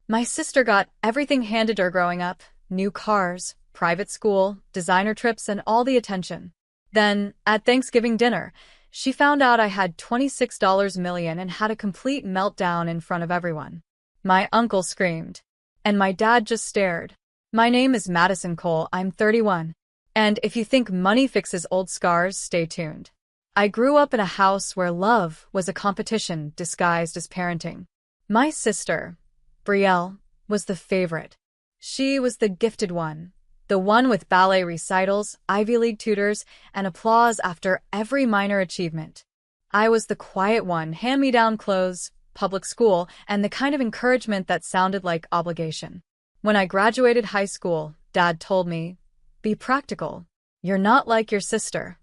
My sister got everything handed her growing up: new cars, private school, designer trips, and all the attention. Then, at Thanksgiving dinner, she found out I had $26 million and had a complete meltdown in front of everyone. My uncle screamed, and my dad just stared. My name is Madison Cole, I'm 31. And if you think money fixes old scars, stay tuned. I grew up in a house where love was a competition disguised as parenting. My sister, Brielle, was the favorite. She was the gifted one, the one with ballet recitals, Ivy League tutors, and applause after every minor achievement. I was the quiet one, hand-me-down clothes, public school, and the kind of encouragement that sounded like obligation. When I graduated high school, Dad told me, "Be practical. You're not like your sister."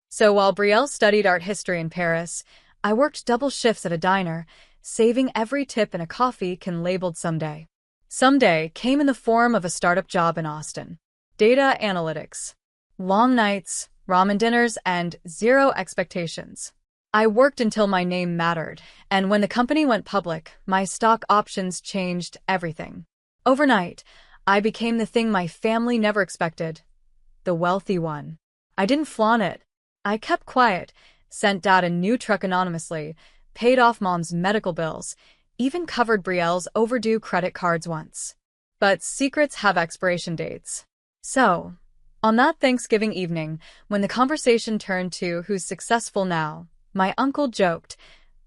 So while Brielle studied art history in Paris, I worked double shifts at a diner, saving every tip in a coffee can labeled someday. Someday came in the form of a startup job in Austin. Data analytics. Long nights, ramen dinners, and zero expectations. I worked until my name mattered, and when the company went public, my stock options changed everything. Overnight, I became the thing my family never expected: the wealthy one. I didn't flaunt it. I kept quiet, sent Dad a new truck anonymously, paid off Mom's medical bills, even covered Brielle's overdue credit cards once. But secrets have expiration dates. So, on that Thanksgiving evening, when the conversation turned to who's successful now, my uncle joked,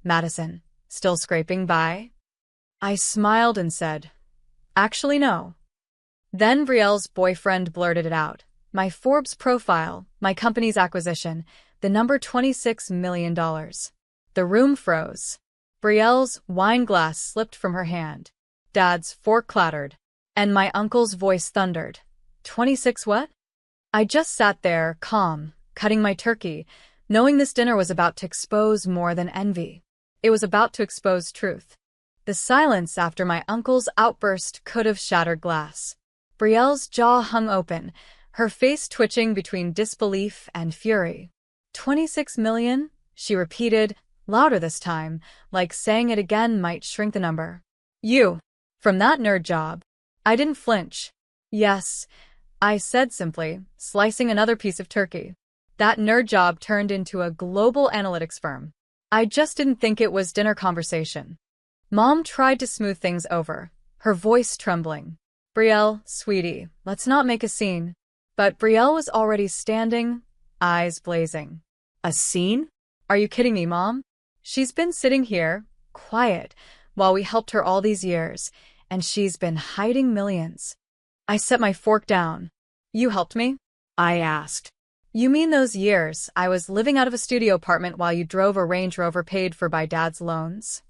"Madison, still scraping by?" I smiled and said, "Actually, no." Then Brielle's boyfriend blurted it out. My Forbes profile, my company's acquisition, the number $26 million. The room froze. Brielle's wine glass slipped from her hand. Dad's fork clattered. And my uncle's voice thundered. 26 what? I just sat there, calm, cutting my turkey, knowing this dinner was about to expose more than envy. It was about to expose truth. The silence after my uncle's outburst could have shattered glass. Brielle's jaw hung open, her face twitching between disbelief and fury. 26 million? She repeated, louder this time, like saying it again might shrink the number. You. From that nerd job. I didn't flinch. Yes, I said simply, slicing another piece of turkey. That nerd job turned into a global analytics firm. I just didn't think it was dinner conversation. Mom tried to smooth things over, her voice trembling. Brielle, sweetie, let's not make a scene. But Brielle was already standing, eyes blazing. A scene? Are you kidding me, Mom? She's been sitting here, quiet, while we helped her all these years, and she's been hiding millions. I set my fork down. You helped me? I asked. You mean those years I was living out of a studio apartment while you drove a Range Rover paid for by Dad's loans?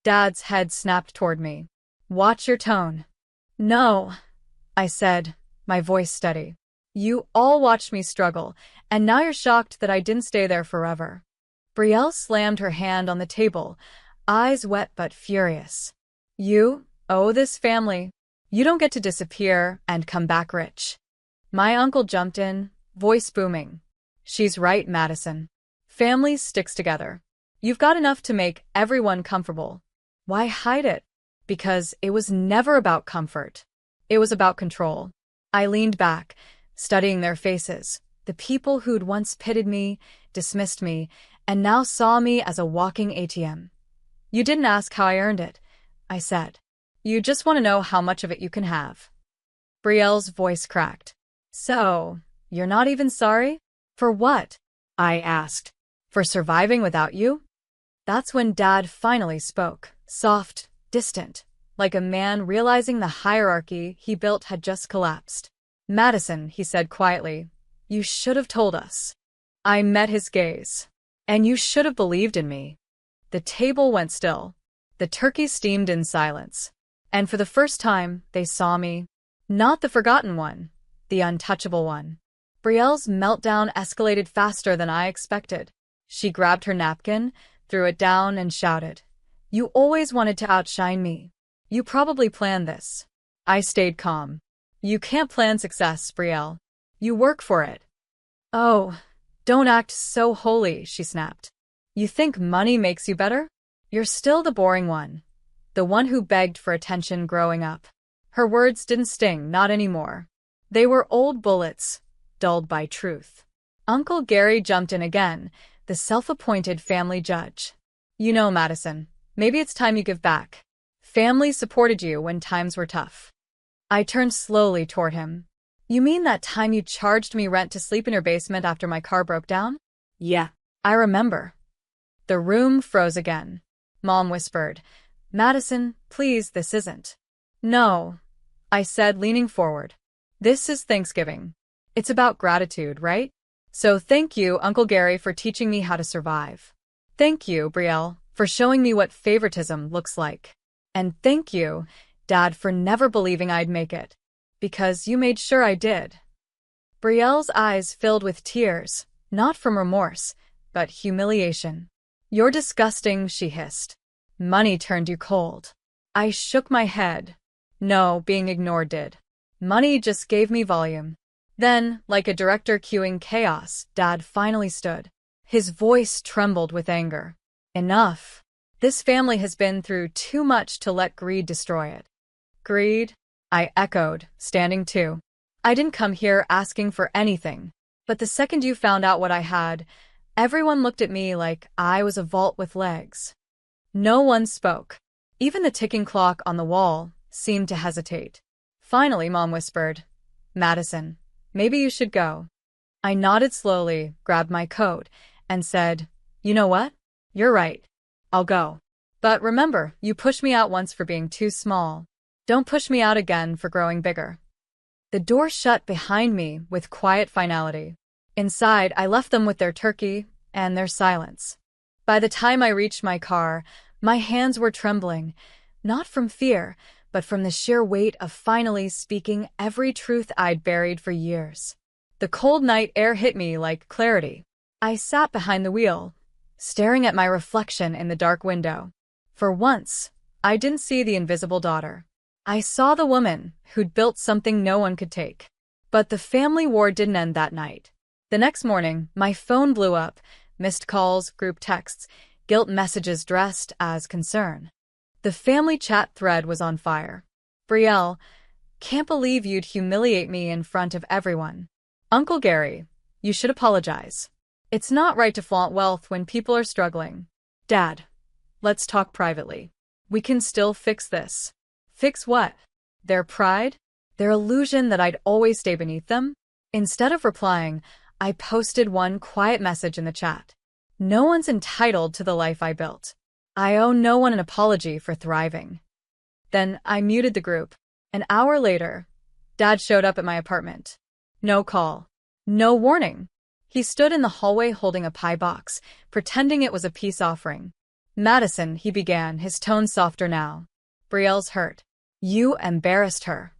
Dad's head snapped toward me. Watch your tone. No, I said, my voice steady. You all watched me struggle, and now you're shocked that I didn't stay there forever. Brielle slammed her hand on the table, eyes wet but furious. You owe this family. You don't get to disappear and come back rich. My uncle jumped in, voice booming. She's right, Madison. Family sticks together. You've got enough to make everyone comfortable. Why hide it? Because it was never about comfort. It was about control. I leaned back, studying their faces, the people who'd once pitied me, dismissed me, and now saw me as a walking ATM. You didn't ask how I earned it, I said. You just want to know how much of it you can have. Brielle's voice cracked. So, you're not even sorry? For what? I asked. For surviving without you? That's when Dad finally spoke, soft, distant, like a man realizing the hierarchy he built had just collapsed. Madison, he said quietly, you should have told us. I met his gaze. And you should have believed in me. The table went still. The turkey steamed in silence. And for the first time, they saw me. Not the forgotten one, the untouchable one. Brielle's meltdown escalated faster than I expected. She grabbed her napkin, threw it down, and shouted, You always wanted to outshine me. You probably planned this. I stayed calm. You can't plan success, Brielle. You work for it. Oh, don't act so holy, she snapped. You think money makes you better? You're still the boring one. the one who begged for attention growing up. Her words didn't sting, not anymore. They were old bullets, dulled by truth. Uncle Gary jumped in again, the self-appointed family judge. You know, Madison, maybe it's time you give back. Family supported you when times were tough. I turned slowly toward him. You mean that time you charged me rent to sleep in your basement after my car broke down? Yeah. I remember. The room froze again. Mom whispered, Madison, please, this isn't. No, I said, leaning forward. This is Thanksgiving. It's about gratitude, right? So thank you, Uncle Gary, for teaching me how to survive. Thank you, Brielle, for showing me what favoritism looks like. And thank you, Dad, for never believing I'd make it. Because you made sure I did. Brielle's eyes filled with tears, not from remorse, but humiliation. You're disgusting, she hissed. Money turned you cold. I shook my head. No, being ignored did. Money just gave me volume. Then, like a director cueing chaos, Dad finally stood. His voice trembled with anger. Enough. This family has been through too much to let greed destroy it. Greed? I echoed, standing too. I didn't come here asking for anything. But the second you found out what I had, everyone looked at me like I was a vault with legs. No one spoke. Even the ticking clock on the wall seemed to hesitate. Finally, Mom whispered, Madison, maybe you should go. I nodded slowly, grabbed my coat, and said, You know what? You're right. I'll go. But remember, you pushed me out once for being too small. Don't push me out again for growing bigger. The door shut behind me with quiet finality. Inside, I left them with their turkey and their silence. By the time I reached my car, my hands were trembling, not from fear, but from the sheer weight of finally speaking every truth I'd buried for years. The cold night air hit me like clarity. I sat behind the wheel, staring at my reflection in the dark window. For once, I didn't see the invisible daughter. I saw the woman who'd built something no one could take. But the family war didn't end that night. The next morning, my phone blew up, missed calls, group texts, guilt messages dressed as concern. The family chat thread was on fire. Brielle, can't believe you'd humiliate me in front of everyone. Uncle Gary, you should apologize. It's not right to flaunt wealth when people are struggling. Dad, let's talk privately. We can still fix this. Fix what? Their pride? Their illusion that I'd always stay beneath them? Instead of replying, I posted one quiet message in the chat. No one's entitled to the life I built. I owe no one an apology for thriving. Then I muted the group. An hour later, Dad showed up at my apartment. No call. No warning. He stood in the hallway holding a pie box, pretending it was a peace offering. Madison, he began, his tone softer now. Brielle's hurt. You embarrassed her.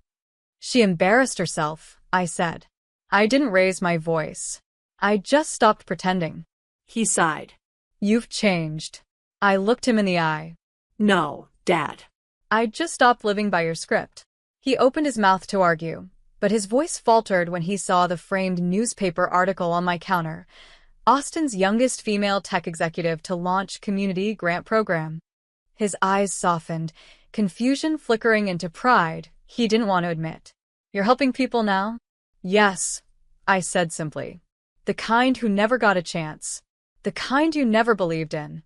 She embarrassed herself, I said. I didn't raise my voice. I just stopped pretending. He sighed. You've changed. I looked him in the eye. No, Dad. I just stopped living by your script. He opened his mouth to argue, but his voice faltered when he saw the framed newspaper article on my counter. Austin's youngest female tech executive to launch community grant program. His eyes softened, confusion flickering into pride he didn't want to admit. You're helping people now? Yes, I said simply. The kind who never got a chance. The kind you never believed in.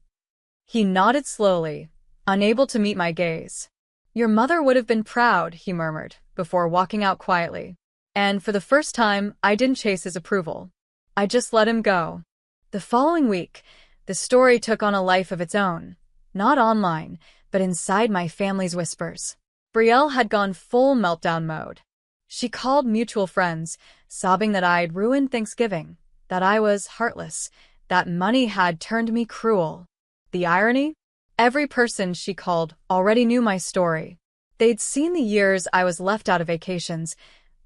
He nodded slowly, unable to meet my gaze. Your mother would have been proud, he murmured, before walking out quietly. And for the first time, I didn't chase his approval. I just let him go. The following week, the story took on a life of its own. Not online, but inside my family's whispers. Brielle had gone full meltdown mode. She called mutual friends, sobbing that I'd ruined Thanksgiving, that I was heartless, that money had turned me cruel. The irony? Every person she called already knew my story. They'd seen the years I was left out of vacations,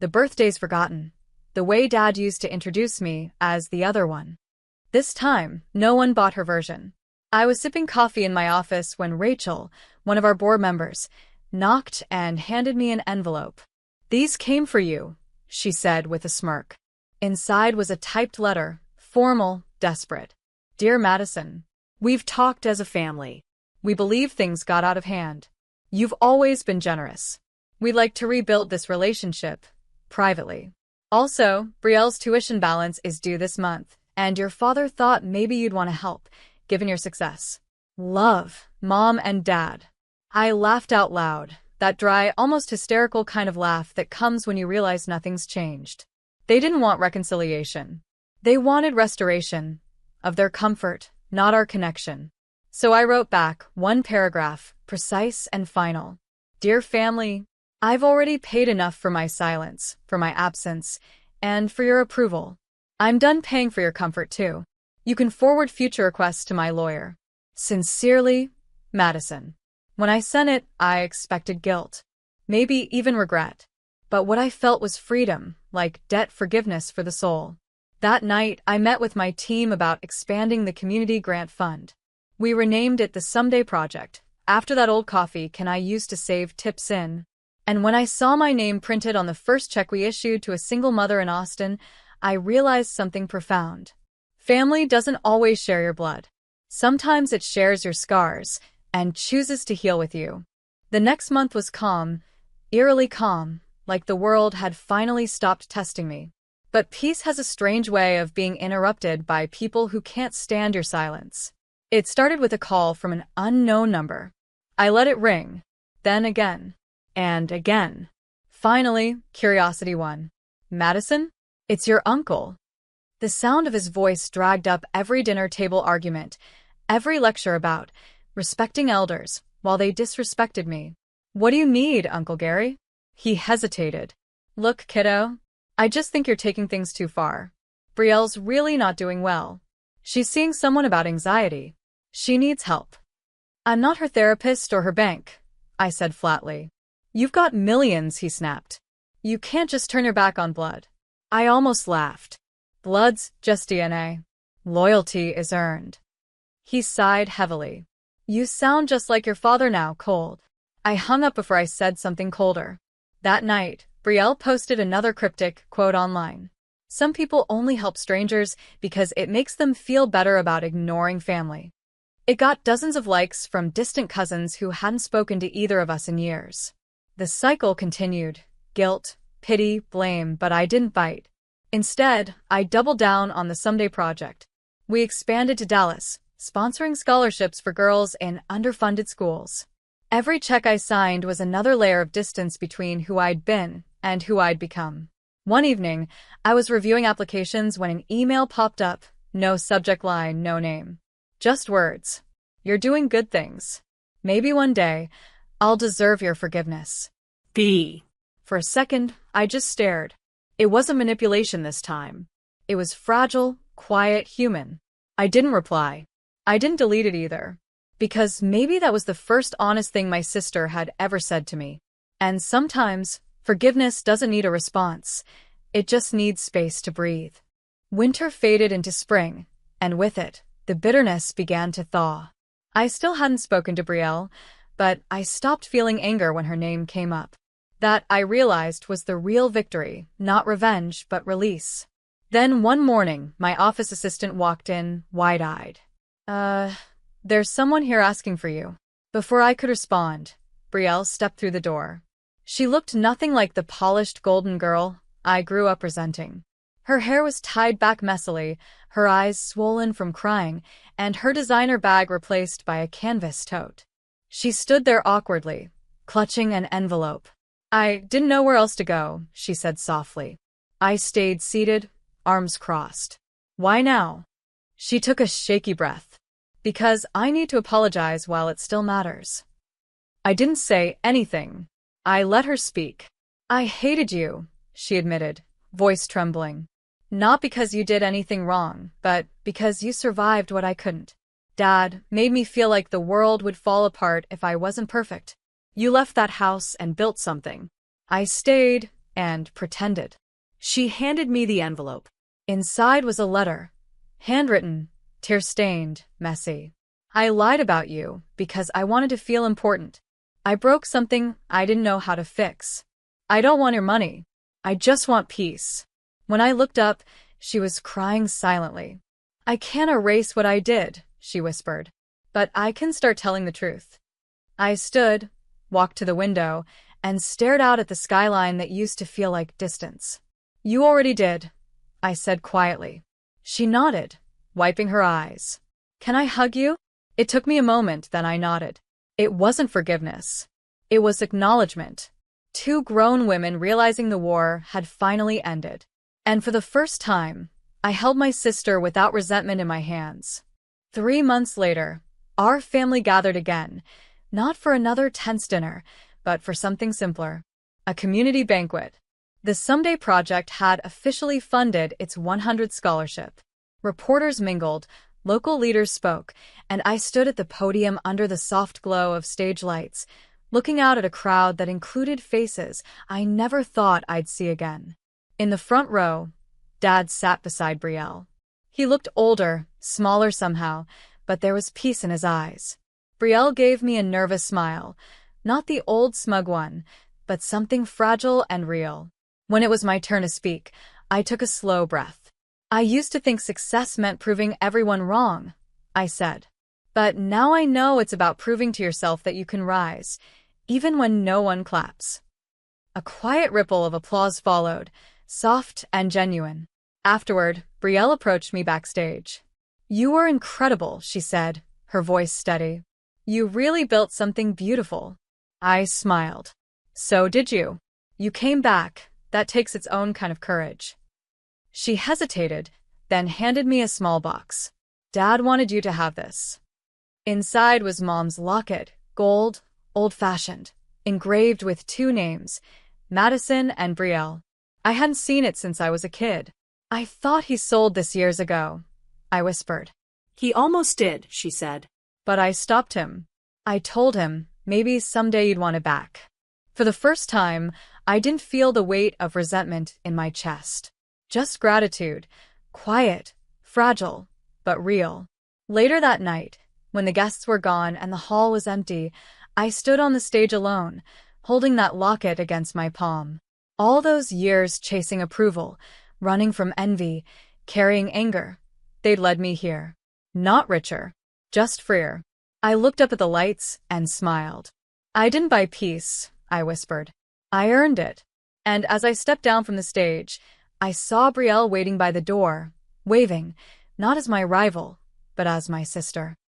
the birthdays forgotten, the way Dad used to introduce me as the other one. This time, no one bought her version. I was sipping coffee in my office when Rachel, one of our board members, knocked and handed me an envelope. These came for you, she said with a smirk. Inside was a typed letter, formal, desperate. Dear Madison, we've talked as a family. We believe things got out of hand. You've always been generous. We'd like to rebuild this relationship, privately. Also, Brielle's tuition balance is due this month, and your father thought maybe you'd want to help, given your success. Love, Mom and Dad. I laughed out loud, that dry, almost hysterical kind of laugh that comes when you realize nothing's changed. They didn't want reconciliation. They wanted restoration of their comfort, not our connection. So I wrote back one paragraph, precise and final. Dear family, I've already paid enough for my silence, for my absence, and for your approval. I'm done paying for your comfort too. You can forward future requests to my lawyer. Sincerely, Madison. When I sent it, I expected guilt, maybe even regret. But what I felt was freedom, like debt forgiveness for the soul. That night, I met with my team about expanding the community grant fund. We renamed it the Someday Project, after that old coffee can I use to save tips in. And when I saw my name printed on the first check we issued to a single mother in Austin, I realized something profound. Family doesn't always share your blood. Sometimes it shares your scars and chooses to heal with you. The next month was calm, eerily calm, like the world had finally stopped testing me. But peace has a strange way of being interrupted by people who can't stand your silence. It started with a call from an unknown number. I let it ring, then again, and again. Finally, curiosity won. Madison? It's your uncle. The sound of his voice dragged up every dinner table argument, every lecture about respecting elders, while they disrespected me. What do you need, Uncle Gary? He hesitated. Look, kiddo, I just think you're taking things too far. Brielle's really not doing well. She's seeing someone about anxiety. She needs help. I'm not her therapist or her bank, I said flatly. You've got millions, he snapped. You can't just turn your back on blood. I almost laughed. Blood's just DNA. Loyalty is earned. He sighed heavily. You sound just like your father now, cold. I hung up before I said something colder. That night, Brielle posted another cryptic quote online. Some people only help strangers because it makes them feel better about ignoring family. It got dozens of likes from distant cousins who hadn't spoken to either of us in years. The cycle continued. Guilt, pity, blame, but I didn't bite. Instead, I doubled down on the Someday Project. We expanded to Dallas, sponsoring scholarships for girls in underfunded schools. Every check I signed was another layer of distance between who I'd been and who I'd become. One evening, I was reviewing applications when an email popped up. No subject line, no name. Just words. You're doing good things. Maybe one day, I'll deserve your forgiveness. B. For a second, I just stared. It wasn't manipulation this time. It was fragile, quiet, human. I didn't reply. I didn't delete it either. Because maybe that was the first honest thing my sister had ever said to me. And sometimes, forgiveness doesn't need a response. It just needs space to breathe. Winter faded into spring, and with it, the bitterness began to thaw. I still hadn't spoken to Brielle, but I stopped feeling anger when her name came up. That, I realized, was the real victory, not revenge, but release. Then one morning, my office assistant walked in, wide-eyed. There's someone here asking for you. Before I could respond, Brielle stepped through the door. She looked nothing like the polished golden girl I grew up resenting. Her hair was tied back messily, her eyes swollen from crying, and her designer bag replaced by a canvas tote. She stood there awkwardly, clutching an envelope. I didn't know where else to go, she said softly. I stayed seated, arms crossed. Why now? She took a shaky breath. Because I need to apologize while it still matters. I didn't say anything. I let her speak. I hated you, she admitted, voice trembling. Not because you did anything wrong, but because you survived what I couldn't. Dad made me feel like the world would fall apart if I wasn't perfect. You left that house and built something. I stayed and pretended. She handed me the envelope. Inside was a letter. Handwritten, tear-stained, messy. I lied about you because I wanted to feel important. I broke something I didn't know how to fix. I don't want your money. I just want peace. When I looked up, she was crying silently. I can't erase what I did, she whispered. But I can start telling the truth. I stood, walked to the window, and stared out at the skyline that used to feel like distance. "You already did," I said quietly. She nodded, wiping her eyes. "Can I hug you?" It took me a moment, then I nodded. It wasn't forgiveness. It was acknowledgement. Two grown women realizing the war had finally ended. And for the first time, I held my sister without resentment in my hands. 3 months later, our family gathered again, not for another tense dinner, but for something simpler. A community banquet. The Someday Project had officially funded its 100th scholarship. Reporters mingled, local leaders spoke, and I stood at the podium under the soft glow of stage lights, looking out at a crowd that included faces I never thought I'd see again. In the front row, Dad sat beside Brielle. He looked older, smaller somehow, but there was peace in his eyes. Brielle gave me a nervous smile, not the old smug one, but something fragile and real. When it was my turn to speak, I took a slow breath. "I used to think success meant proving everyone wrong," I said. "But now I know it's about proving to yourself that you can rise, even when no one claps." A quiet ripple of applause followed, soft and genuine. Afterward, Brielle approached me backstage. "You were incredible," she said, her voice steady. "You really built something beautiful." I smiled. "So did you. You came back. That takes its own kind of courage." She hesitated, then handed me a small box. "Dad wanted you to have this." Inside was Mom's locket, gold, old-fashioned, engraved with two names, Madison and Brielle. I hadn't seen it since I was a kid. "I thought he sold this years ago," I whispered. He almost did, she said. But I stopped him. I told him, maybe someday you'd want it back. For the first time, I didn't feel the weight of resentment in my chest. Just gratitude, quiet, fragile, but real. Later that night, when the guests were gone and the hall was empty, I stood on the stage alone, holding that locket against my palm. All those years chasing approval, running from envy, carrying anger, they'd led me here. Not richer, just freer. I looked up at the lights and smiled. "I didn't buy peace," I whispered. "I earned it." And as I stepped down from the stage, I saw Brielle waiting by the door, waving, not as my rival, but as my sister.